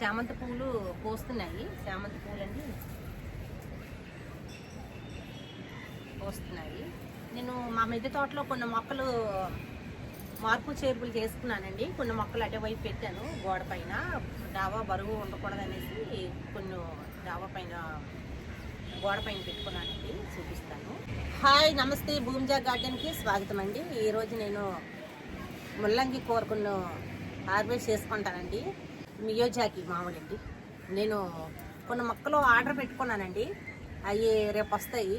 చామంతి పువ్వులు పోస్తున్నాయి. చామంతి పువ్వులన్నీ పోస్తున్నాయి. నేను మా మిద్దె తోటలో కొన్ని మొక్కలు మార్పు చేర్పులు చేసుకున్నానండి. కొన్ని మొక్కలు అటువైపు పెట్టాను. గోడ పైన డాబా బరువు ఉండకూడదనేసి కొన్ని డాబా పైన గోడ పైన పెట్టుకున్నానండి. చూపిస్తాను. హాయ్, నమస్తే. భూమిజా గార్డెన్కి స్వాగతం అండి. ఈరోజు నేను ముల్లంగి కూరకున్న హార్వెస్ట్ చేసుకుంటానండి. మియోజాకి మామిడండి. నేను కొన్ని మొక్కలు ఆర్డర్ పెట్టుకున్నానండి. అవి రేపు వస్తాయి.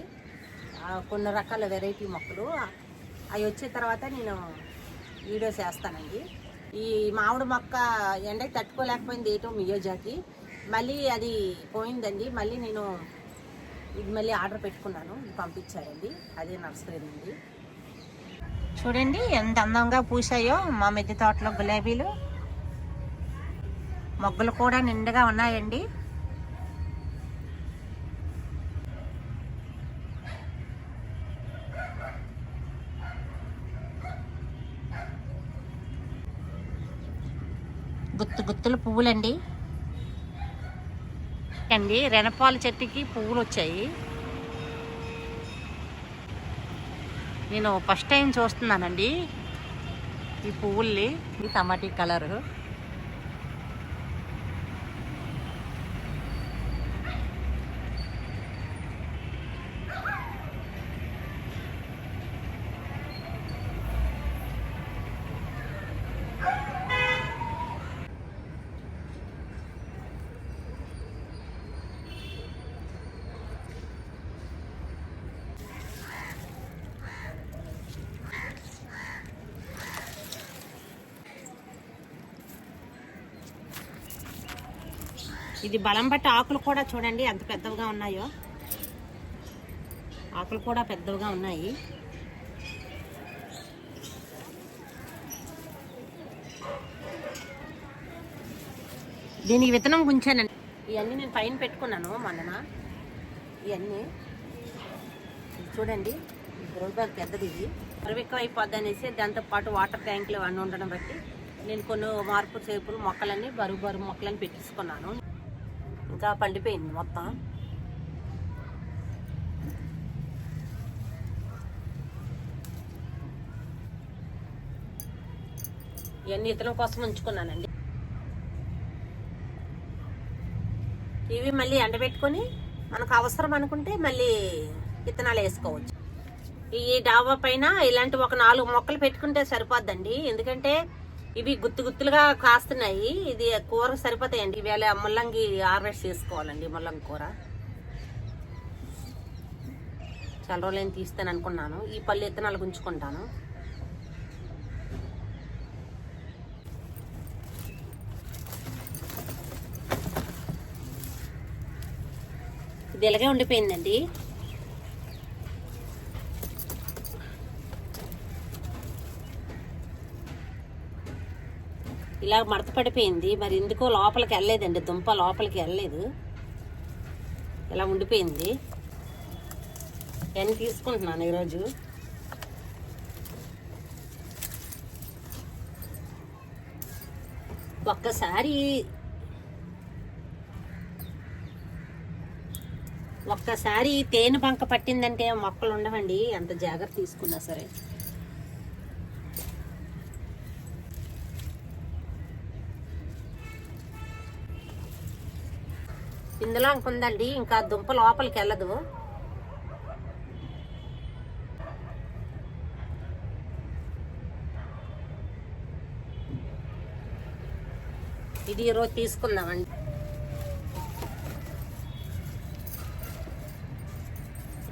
కొన్ని రకాల వెరైటీ మొక్కలు అవి వచ్చిన తర్వాత నేను వీడియో చేస్తానండి. ఈ మామిడి మొక్క ఎండకి తట్టుకోలేకపోయింది ఏటో మియోజాకి. మళ్ళీ అది పోయిందండి. మళ్ళీ నేను ఇది మళ్ళీ ఆర్డర్ పెట్టుకున్నాను. ఇది పంపించారండి. అదే నర్సరీ నుండి. చూడండి ఎంత అందంగా పూసాయో మా మిద్దె తోటలో గులాబీలు. మొగ్గలు కూడా నిండుగా ఉన్నాయండి. గుత్తుల పువ్వులండి. రెనపాల చెట్టుకి పువ్వులు వచ్చాయి. నేను ఫస్ట్ టైం చూస్తున్నానండి ఈ పువ్వుల్ని. ఈ టమాటీ కలరు. ఇది బలం బట్టి ఆకులు కూడా చూడండి ఎంత పెద్దవిగా ఉన్నాయో. ఆకులు కూడా పెద్దవిగా ఉన్నాయి. దీనికి విత్తనం గుంచానండి. ఇవన్నీ నేను పైన పెట్టుకున్నాను మొన్న. ఇవన్నీ చూడండి. గ్రోత్ బ్యాగ్ పెద్దది. ఇది బరువు ఎక్కువ అయిపోద్ది అనేసి దాంతోపాటు వాటర్ ట్యాంకులు అన్నీ ఉండడం బట్టి నేను కొన్ని మార్పు చేపులు మొక్కలన్నీ బరువు మొక్కలని పెట్టించుకున్నాను. ఇంకా పండిపోయింది మొత్తం. ఇవన్నీ ఇతరుల కోసం ఉంచుకున్నానండి. ఇవి మళ్ళీ ఎండబెట్టుకొని మనకు అవసరం అనుకుంటే మళ్ళీ విత్తనాలు వేసుకోవచ్చు. ఈ డాబా పైన ఇలాంటి ఒక 4 మొక్కలు పెట్టుకుంటే సరిపోద్దండి. ఎందుకంటే ఇవి గుత్తులుగా కాస్తున్నాయి. ఇది కూర సరిపోతాయండి. ఇవాళ ముల్లంగి హార్వెస్ట్ చేసుకోవాలండి. ముల్లంగి కూర చాలా రోజులైన తీస్తాను అనుకున్నాను. ఈ పళ్ళు విత్తనాలు ఉంచుకుంటాను. ఇది ఇలాగే ఉండిపోయిందండి. ఇలా మడత పడిపోయింది. మరి ఎందుకో లోపలికి వెళ్ళలేదండి. దుంప లోపలికి వెళ్ళలేదు. ఇలా ఉండిపోయింది. ఎన్ని తీసుకుంటున్నాను ఈరోజు. ఒక్కసారి తేనె బంక పట్టిందంటే మొక్కలు ఉండవండి. అంత జాగ్రత్త తీసుకున్నా సరే. ఇందులో ఇంకుందండి. ఇంకా దుంప లోపలికి వెళ్ళదు. ఇది ఈరోజు తీసుకుందామండి.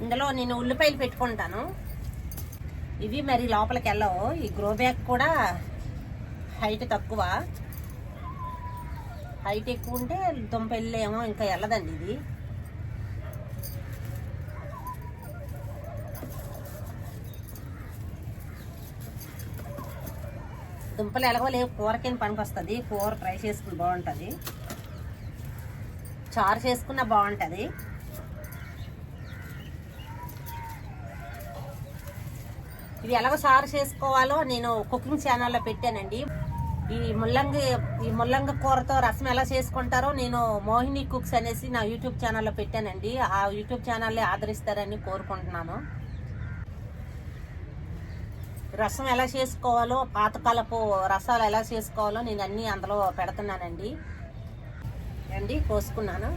ఇందులో నేను ఉల్లిపాయలు పెట్టుకుంటాను. ఇవి మరి లోపలికి వెళ్ళవు. ఈ గ్రో బ్యాగ్ కూడా హైట్ తక్కువ. హైట్ ఎక్కువ ఉంటే దుంప వెళ్ళేమో ఇంకా వెళ్ళదండి. ఇది దుంపలు ఎలాగో లేవు. కూరకైనా పనికి వస్తుంది. కూర ఫ్రై చేసుకుని బాగుంటుంది. చారు చేసుకున్నా బాగుంటుంది. ఇది ఎలాగో చారు చేసుకోవాలో నేను కుకింగ్ ఛానల్లో పెట్టానండి. ఈ ముల్లంగి కూరతో రసం ఎలా చేసుకుంటారో నేను మోహిని కుక్స్ అనేసి నా యూట్యూబ్ ఛానల్లో పెట్టానండి. ఆ యూట్యూబ్ ఛానల్ని ఆదరిస్తారని కోరుకుంటున్నాను. రసం ఎలా చేసుకోవాలో, పాతకాలపు రసాలు ఎలా చేసుకోవాలో నేను అన్నీ అందులో పెడుతున్నానండి. కోసుకున్నాను.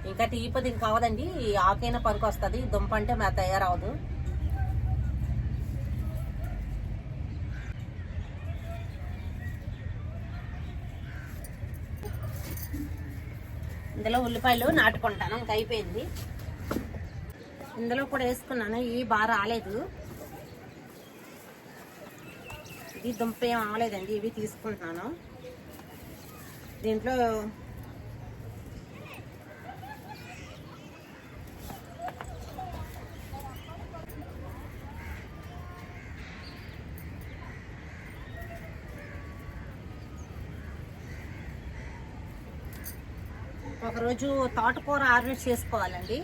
ఇంకా టీ పొద్దు ఇంకా అవదండి, ఆకైనా పనికి వస్తుంది. దుంప అంటే మా తయారవదు. ఇందులో ఉల్లిపాయలు నాటుకుంటాను. ఇంకా అయిపోయింది. ఇందులో కూడా వేసుకున్నాను. ఇవి బాగా రాలేదు. ఇది దుంప ఏం అవ్వలేదండి. ఇవి తీసుకుంటున్నాను. దీంట్లో ఒకరోజు తోటకూర హార్వెస్ట్ చేసుకోవాలండి.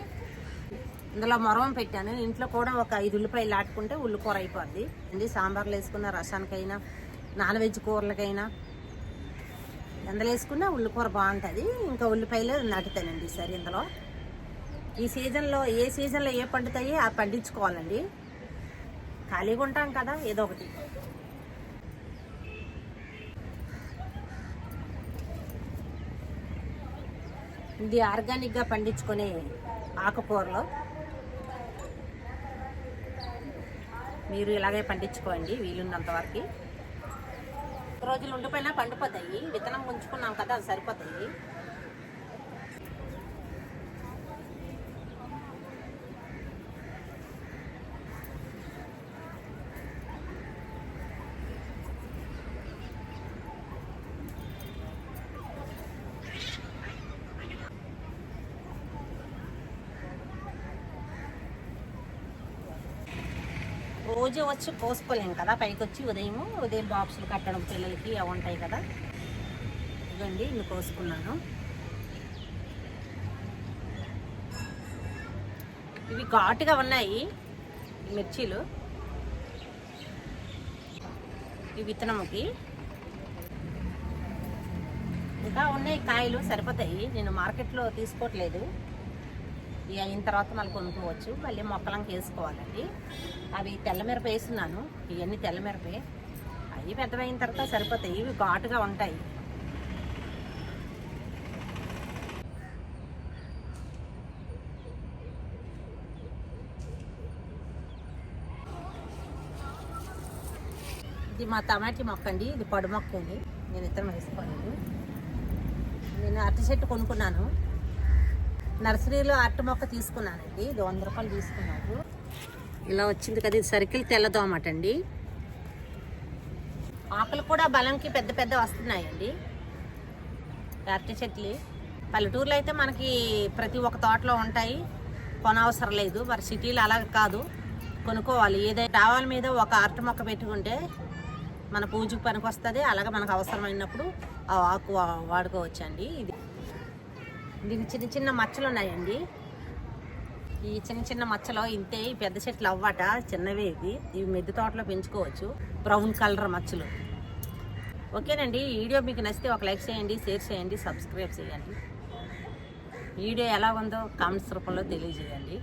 ఇందులో మొరవం పెట్టాను. ఇంట్లో కూడా ఒక 5 ఉల్లిపాయలు నాటుకుంటే ఉల్లికూర అయిపోద్ది అండి. సాంబార్లు వేసుకున్న, రసానికైనా, నాన్ వెజ్ కూరలకైనా ఎందులో వేసుకున్నా ఉల్లికూర బాగుంటుంది. ఇంకా ఉల్లిపాయలు నాటుతానండి. సరే, ఇందులో ఈ సీజన్లో ఏ సీజన్లో ఏ పండుతాయి ఆ పండించుకోవాలండి. ఖాళీగా ఉంటాం కదా, ఏదో ఒకటి. ఇది ఆర్గానిక్గా పండించుకునే ఆకుకూరలు. మీరు ఇలాగే పండించుకోండి వీలున్నంత వరకు. రోజులు ఉండిపోయినా పండిపోతాయి. విత్తనం ఉంచుకున్నాం కదా, అది సరిపోతాయి. రోజు వచ్చి కోసుకోలేము కదా, పైకి వచ్చి ఉదయం బాక్సులు కట్టడం పిల్లలకి అవి ఉంటాయి కదా. ఇవ్వండి, ఇన్ని కోసుకున్నాను. ఇవి ఘాటుగా ఉన్నాయి మిర్చీలు. ఈ విత్తనముకి ఇంకా ఉన్నాయి కాయలు, సరిపోతాయి. నేను మార్కెట్లో తీసుకోవట్లేదు. ఇవి అయిన తర్వాత మళ్ళీ కొనుక్కోవచ్చు. మళ్ళీ మొక్కలంకి వేసుకోవాలండి. అవి తెల్లమిరప వేస్తున్నాను. ఇవన్నీ తెల్లమిరపే. అవి పెద్దవైన తర్వాత సరిపోతాయి. ఇవి ఘాటుగా ఉంటాయి. ఇది మా టమాటీ మొక్క అండి. ఇది పొడి మొక్క అండి. నేను ఇతరం వేసుకోలేదు. నేను అరటి చెట్టు కొనుక్కున్నాను. నర్సరీలో అరటి మొక్క తీసుకున్నానండి. ఇది 100 రూపాయలు తీసుకున్నాను. ఇలా వచ్చింది కదా, ఇది సర్కిల్ తెల్లదోమట అండి. ఆకులు కూడా బలంకి పెద్ద పెద్ద వస్తున్నాయండి అరటి చెట్లు. పల్లెటూరులో అయితే మనకి ప్రతి ఒక్క తోటలో ఉంటాయి, కొనవసరం లేదు. మరి సిటీలో అలా కాదు, కొనుక్కోవాలి. ఏదైనా టావాల మీద ఒక అరటి మొక్క పెట్టుకుంటే మన పూజకు పనికి వస్తుంది. అలాగే మనకు అవసరమైనప్పుడు ఆ ఆకు వాడుకోవచ్చండి. దీనికి చిన్న చిన్న మచ్చలు ఉన్నాయండి. ఈ చిన్న చిన్న మచ్చలో ఇంతే. ఈ పెద్ద చెట్లు అవ్వట చిన్నవే. ఇవి మిద్దె తోటలో పెంచుకోవచ్చు. బ్రౌన్ కలర్ మచ్చలు. ఓకేనండి. ఈ వీడియో మీకు నచ్చితే ఒక లైక్ చేయండి, షేర్ చేయండి, సబ్స్క్రైబ్ చేయండి. వీడియో ఎలా ఉందో కామెంట్స్ రూపంలో తెలియజేయండి.